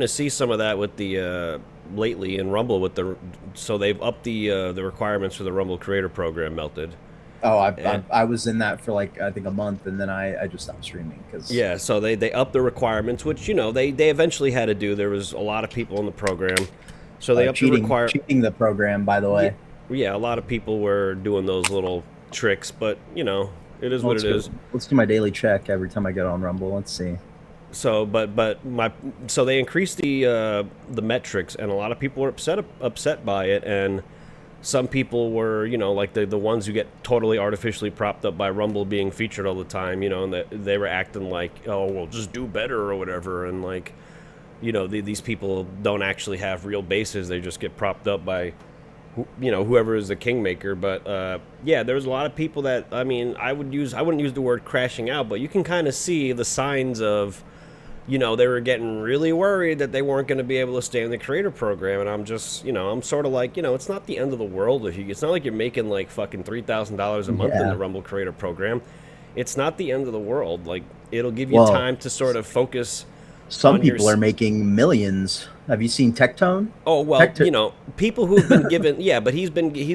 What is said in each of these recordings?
to see some of that with the lately in Rumble with so they've upped the requirements for the Rumble Creator Program, Melted. Oh, And I was in that for like I think a month, and then I just stopped streaming because yeah, so they upped the requirements, which they eventually had to do. There was a lot of people in the program, so they upped the require. cheating the program, by the Yeah, way. yeah, a lot of people were doing those little tricks, but it is what it is. Let's do my daily check every time I get on Rumble. Let's see. So, so they increased the metrics, and a lot of people were upset by it, and some people were, like the ones who get totally artificially propped up by Rumble being featured all the time, and that they were acting like, oh, well, just do better or whatever, and like, these people don't actually have real bases; they just get propped up by, whoever is the kingmaker. But yeah, there was a lot of people that, I mean, I wouldn't use the word crashing out, but you can kind of see the signs of, they were getting really worried that they weren't going to be able to stay in the creator program. And I'm just, I'm sort of like, it's not the end of the world if it's not like you're making like fucking $3,000 a month in the Yeah. Rumble creator program. It's not the end of the world. Like, it'll give you Well, time to sort of focus some on your. people are making millions. Have you seen Tectone? Oh, well, Tectone. people who've been given, yeah, but he's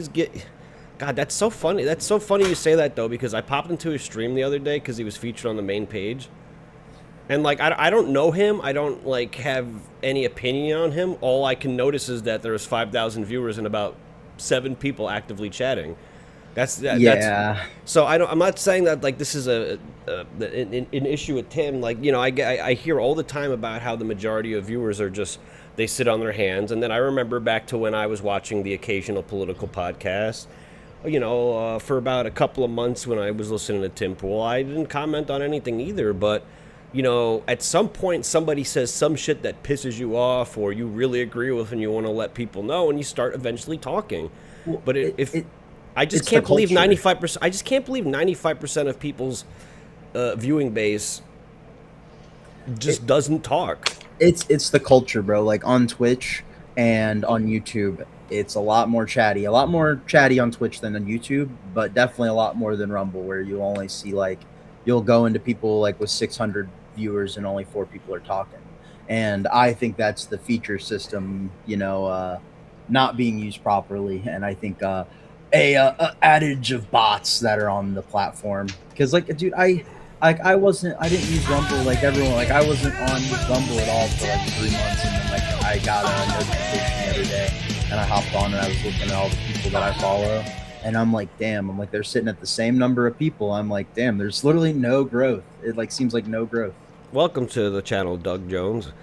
get. God, that's so funny. That's so funny you say that though, because I popped into his stream the other day because he was featured on the main page. And like I don't know him. I don't like have any opinion on him. All I can notice is that there's 5,000 viewers and about 7 people actively chatting. That's Yeah. so I'm not saying that like this is an issue with Tim. Like I hear all the time about how the majority of viewers are just they sit on their hands. And then I remember back to when I was watching the occasional political podcast. For about a couple of months when I was listening to Tim Pool, I didn't comment on anything either. But at some point somebody says some shit that pisses you off or you really agree with and you want to let people know and you start eventually talking. Well, But if I just it's the can't believe culture. 95%. I just can't believe 95% of people's viewing base just doesn't talk. It's the culture, bro. Like on Twitch and on YouTube, it's a lot more chatty on Twitch than on YouTube, but definitely a lot more than Rumble, where you only see like you'll go into people like with 600 viewers and only 4 people are talking. And I think that's the feature system, not being used properly. And I think a adage of bots that are on the platform, because like, dude, I didn't use Rumble like everyone. Like I wasn't on Rumble at all for like 3 months, and then like I got a notification the other day, and I hopped on and I was looking at all the people that I follow, and I'm like, damn, I'm like they're sitting at the same number of people. I'm like, damn, there's literally no growth. It like seems like no growth. Welcome to the channel, Doug Jones. It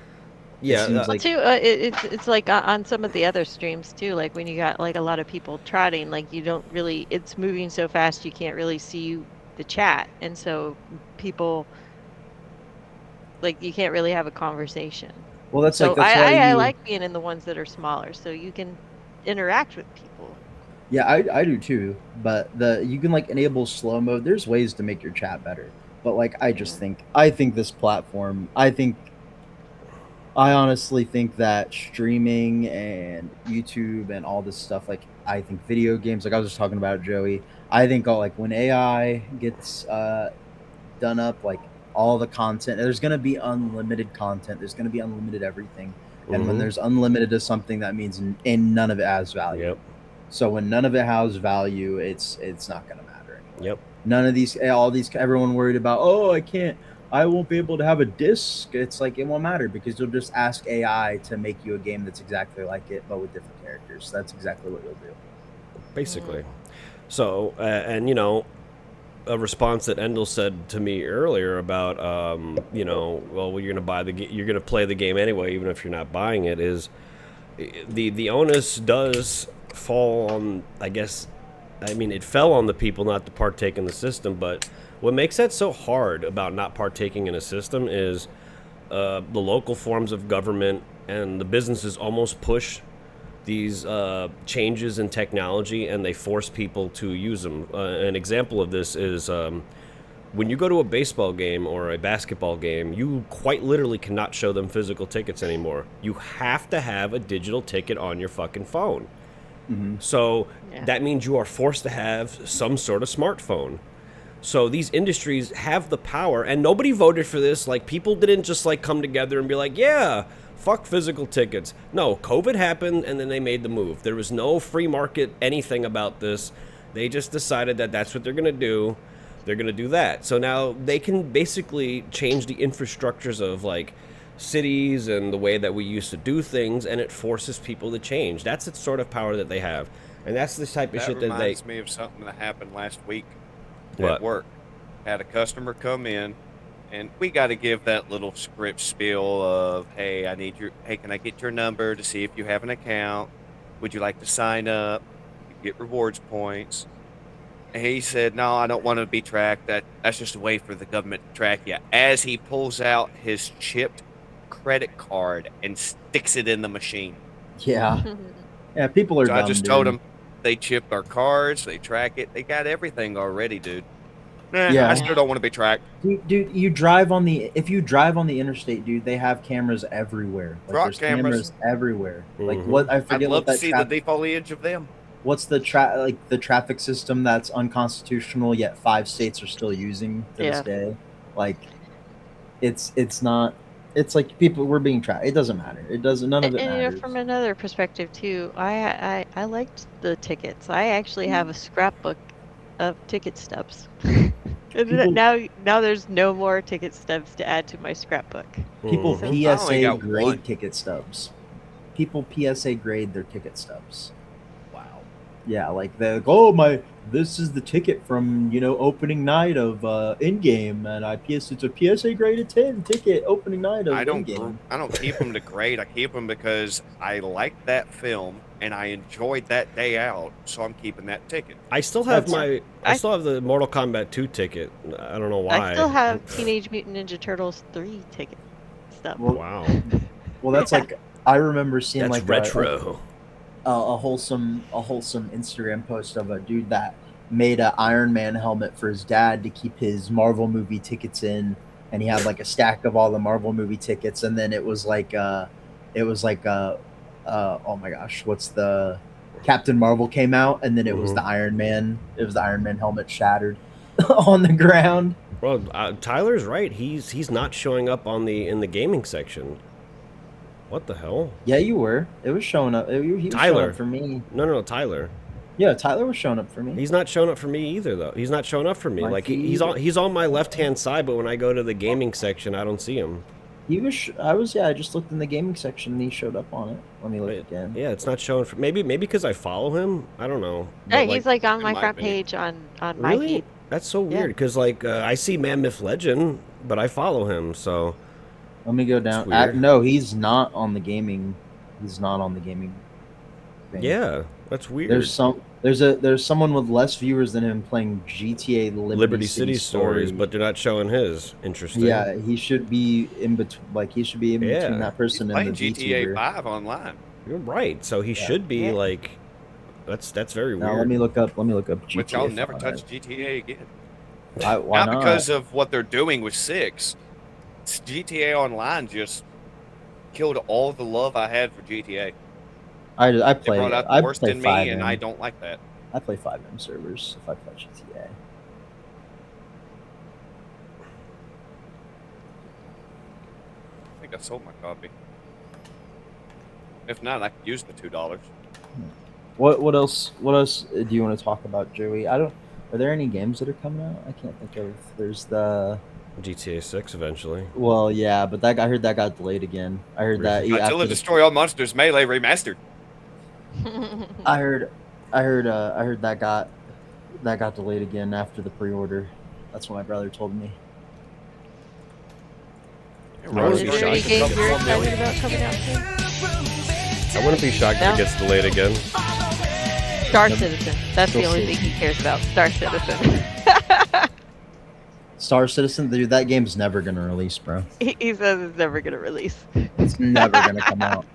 Yeah, seems Well, like too, it's like on some of the other streams too. Like when you got like a lot of people trotting, like you don't really. It's moving so fast you can't really see the chat, and so people like you can't really have a conversation. well, that's So like that's why I you. like being in the ones that are smaller, so you can interact with people. Yeah, I do too. But you can like enable slow mode. There's ways to make your chat better. But like I think this platform I honestly think that streaming and YouTube and all this stuff, like I think video games, like I was just talking about Joey, I think all like when AI gets done up, like all the content, there's gonna be unlimited content, there's gonna be unlimited everything. And when mm-hmm. there's unlimited of something, that means and none of it has value. Yep. So when none of it has value, it's not gonna matter anymore. Yep. None of these, all these, everyone worried about, oh, I won't be able to have a disc. It's like it won't matter because you'll just ask AI to make you a game that's exactly like it, but with different characters. That's exactly what you'll do. Basically. So, and a response that Endel said to me earlier about, well, you're you're gonna play the game anyway, even if you're not buying it. Is the onus does fall on, I guess. I mean, it fell on the people not to partake in the system, but what makes that so hard about not partaking in a system is the local forms of government and the businesses almost push these changes in technology and they force people to use them. An example of this is when you go to a baseball game or a basketball game, you quite literally cannot show them physical tickets anymore. You have to have a digital ticket on your fucking phone. Mm-hmm. So Yeah. that means you are forced to have some sort of smartphone. So these industries have the power, and nobody voted for this. Like, people didn't just like come together and be like, yeah, Fuck physical tickets. No, COVID happened, and then they made the move. There was no free market anything about this. They just decided that that's what they're going to do. They're going to do that. So now they can basically change the infrastructures of, like, cities and the way that we used to do things, and it forces people to change. That's the sort of power that they have. And that's the type of shit that they... That reminds me of something that happened last week What? at work. Had a customer come in, and we got to give that little script spiel of, hey, can I get your number to see if you have an account? Would you like to sign up? You get rewards points. And he said, no, I don't want to be tracked. That's just a way for the government to track you. As he pulls out his chipped credit card and sticks it in the machine. Yeah. Yeah, people are So dumb, I just told him, they chipped our cards, they track it, they got everything already, dude. Nah, Yeah. I still don't want to be tracked. Dude, if you drive on the interstate, dude, they have cameras everywhere. Like, Rock there's cameras. everywhere. Like Mhm. what I I'd forget love what to that see the defoliage of them. what's the traffic system that's unconstitutional yet 5 states are still using to this Yeah. day. Like it's not. It's like people we're being tracked. It doesn't matter. It doesn't. None of it And you know, matters. from another perspective too, I liked the tickets. I actually have a scrapbook of ticket stubs. And People- now there's no more ticket stubs to add to my scrapbook. People Mhm. I only PSA got grade one. ticket stubs. People PSA grade their ticket stubs. Wow. Yeah, like this is the ticket from opening night of Endgame, and it's a PSA graded 10 ticket opening night of I don't Endgame. keep them to grade. I keep them because I liked that film and I enjoyed that day out, so I'm keeping that ticket. I still have That's- I still have the Mortal Kombat 2 ticket. I don't know why. I still have Teenage Mutant Ninja Turtles 3 ticket stuff. Well, Wow. Well, that's like I remember seeing That's like retro. a wholesome Instagram post of a dude that made an Iron Man helmet for his dad to keep his Marvel movie tickets in, and he had like a stack of all the Marvel movie tickets, and then it was like oh my gosh, what's the Captain Marvel came out, and then it was Mhm. the Iron Man. It was the Iron Man helmet shattered on the ground. Well, Tyler's right. He's not showing up in the gaming section. What the hell? Yeah, you were. It was showing up. He was showing Tyler. up for me. No, Tyler. Yeah, Tyler was showing up for me. He's not showing up for me either, though. He's not showing up for me. My Like feed. he's on my left hand side, but when I go to the gaming section, I don't see him. He was. I just looked in the gaming section and he showed up on it. Let me look again. Yeah, it's not showing for maybe because I follow him. I don't know. Yeah, But, he's like on it my might front be. page on my really? feed. That's so Yeah. weird because like I see Mammoth Legend, but I follow him. So Let me go down. weird. No, he's not on the gaming. He's not on the gaming thing. yeah, that's weird. There's someone with less viewers than him playing GTA Liberty City Stories, but they're not showing his. Interesting. yeah, he should be in between. Like he should be in Yeah. between that person and Playing the GTA VTuber. 5 online. You're right. So he should be Yeah. like. That's very Now weird. let me look up GTA. But y'all never 5. touch GTA again. Why not because of what they're doing with 6. GTA Online just killed all the love I had for GTA. I They play. brought out I the worst play in me, 5M. and I don't like that. I play 5M servers if I play GTA. I think I sold my copy. If not, I could use the $2. What else do you want to talk about, Joey? Are there any games that are coming out? I can't think of. There's the GTA 6 eventually. well, yeah, but I heard that got delayed again. I heard that Really? after Godzilla Destroy All Monsters Melee Remastered. I heard that got delayed again after the pre-order. That's what my brother told me. I wouldn't Is be there any shocked. games you're excited about coming out soon? I wouldn't be shocked if No. it gets delayed again. Star Citizen. That's the We'll only see. thing he cares about. Star Citizen. Star Citizen, dude, that game's never gonna release, bro. He says it's never gonna release. It's never gonna come out.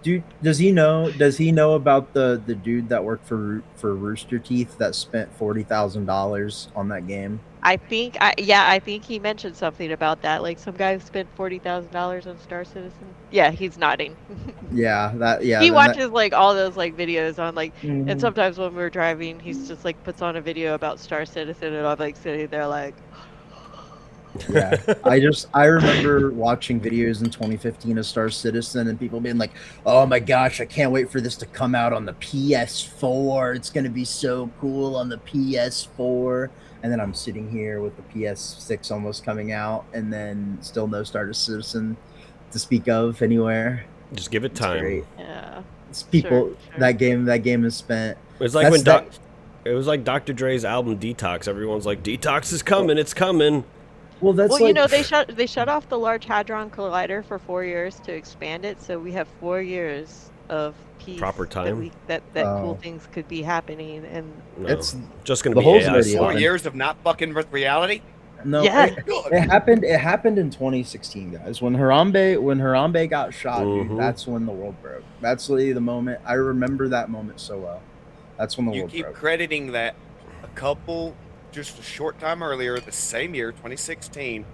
Dude, does he know about the dude that worked for Rooster Teeth that spent $40,000 on that game? I think he mentioned something about that. Like some guy spent $40,000 on Star Citizen. Yeah, he's nodding. Yeah, he then watches like all those like videos on like, Mhm. and sometimes when we're driving, he's just like puts on a video about Star Citizen, and I'm like sitting there like, Yeah, I remember watching videos in 2015 of Star Citizen and people being like, "Oh my gosh, I can't wait for this to come out on the PS4. It's gonna be so cool on the PS4." And then I'm sitting here with the PS6 almost coming out, and then still no Star Citizen to speak of anywhere. Just give it It's time. great. Yeah. It's people Sure. that game is spent. It's like That's when it was like Dr. Dre's album Detox. Everyone's like, Detox is coming, it's coming. Well, that's Well, like you know, they shut off the Large Hadron Collider for 4 years to expand it, so we have 4 years of peace Proper time? that cool Oh. things could be happening, and No, It's just gonna the be hole's AI already slime. 4 open. years of not fucking with reality. No, Yeah. it happened. It happened in 2016, guys. When Harambe got shot, Mhm. dude, that's when the world broke. That's really the moment. I remember that moment so well. That's when the You world keep broke. crediting that just a short time earlier, the same year, 2016,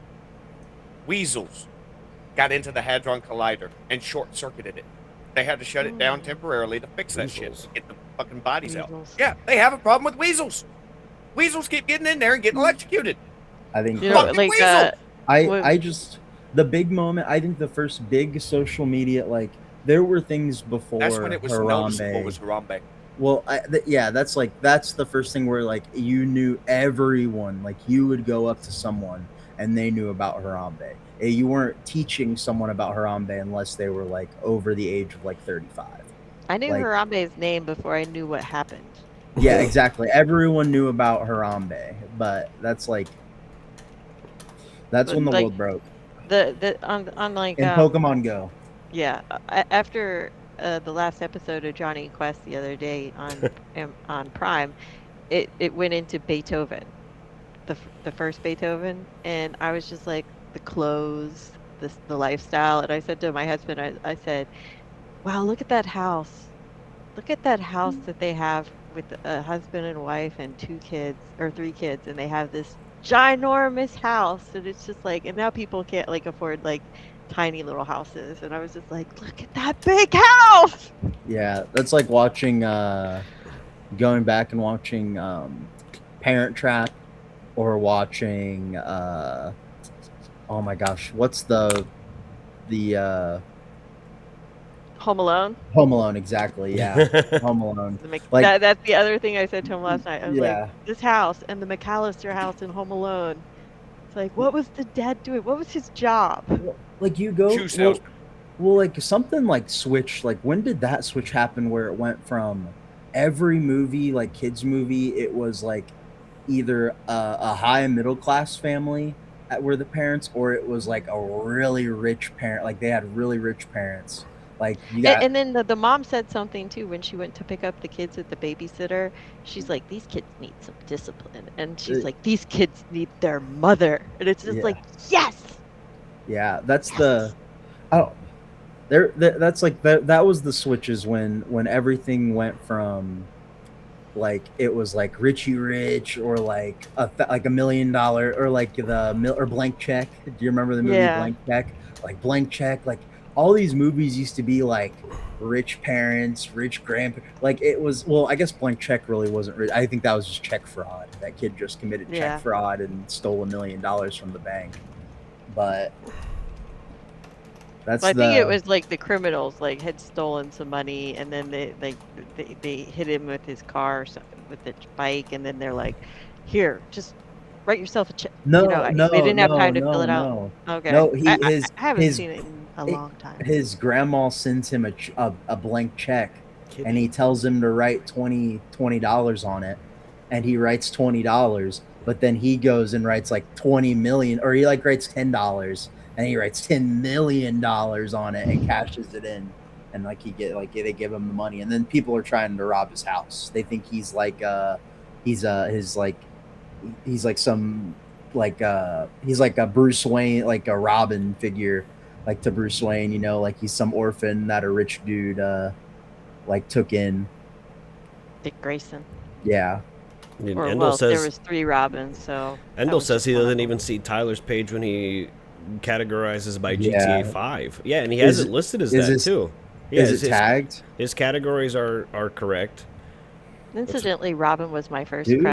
weasels got into the Hadron Collider and short-circuited it. They had to shut it down temporarily to fix that Weasels. shit, get the fucking bodies Weasels. out. Yeah, they have a problem with weasels. Weasels keep getting in there and getting electrocuted. I think you know, Fucking like weasel! I just the big moment. I think the first big social media, like there were things before That's when it was noticeable was Harambe. Well, yeah, that's the first thing where like you knew everyone. Like you would go up to someone and they knew about Harambe. You weren't teaching someone about Harambe unless they were like over the age of like 35. I knew like- Harambe's name before I knew what happened. Yeah, exactly. Everyone knew about Harambe, but that's when the Like, world broke. On like In Pokemon Go. yeah, after the last episode of Johnny Quest the other day on Prime, it went into Beethoven, the first Beethoven, and I was just like, the clothes, the lifestyle, and I said to my husband, I said, wow, look at that house. Look at that house that they have with a husband and wife and 2 kids or 3 kids, and they have this ginormous house, and it's just like, and now people can't like afford like tiny little houses, and I was just like, look at that big house. Yeah, that's like watching, going back and watching Parent Trap, or watching, oh my gosh, what's the Home Alone. Home Alone, exactly, yeah. Home Alone. Like- That's the other thing I said to him last night. I was Yeah. like, this house and the McAllister house in Home Alone. It's like, what was the dad doing? What was his job? Like you go, Shoe salesman. well, like something like Switch, like when did that switch happen where it went from every movie, like kids movie, it was like either a high middle class family were the parents, or it was like a really rich parent, like they had really rich parents. Like you got, And then the mom said something too when she went to pick up the kids at the babysitter. She's like, these kids need some discipline. And she's like, these kids need their mother. And it's just Yeah. like, yes. yeah, that's the, oh, that's like that was the switches when everything went from like it was like Richie Rich, or like like $1 million, or like or Blank Check. Do you remember the movie Yeah. Blank Check? Like Blank Check, like all these movies used to be like rich parents, rich grandparents. Like it was, well, I guess Blank Check really wasn't rich. I think that was just check fraud. That kid just committed Yeah. check fraud and stole $1 million from the bank. But that's Well, I think it was like the criminals like had stolen some money, and then they hit him with his car or something, with the bike, and then they're like, here, just write yourself a check. no, you know, no, they didn't have no, time to no, fill it out. no. Okay. No, I haven't seen it in a long time. His grandma sends him a blank check, and he tells him to write $20 on it, and he writes $20, but then he goes and writes like 20 million, or he like writes $10, and he writes $10 million on it and cashes it in, and like they give him the money, and then people are trying to rob his house. They think he's like he's like some he's like a Bruce Wayne, like a Robin figure, like to Bruce Wayne, you know, like he's some orphan that a rich dude like took in. Dick Grayson. Yeah. And Or, Endel there says was 3 Robins, so. that Endel was says just he one of doesn't them. even see Tyler's page when he categorizes by Yeah. GTA 5. Yeah, and he Is has it it- listed as is that this- too. Yeah, Is it tagged? his categories are correct. Incidentally, Robin was my first Dude. crush.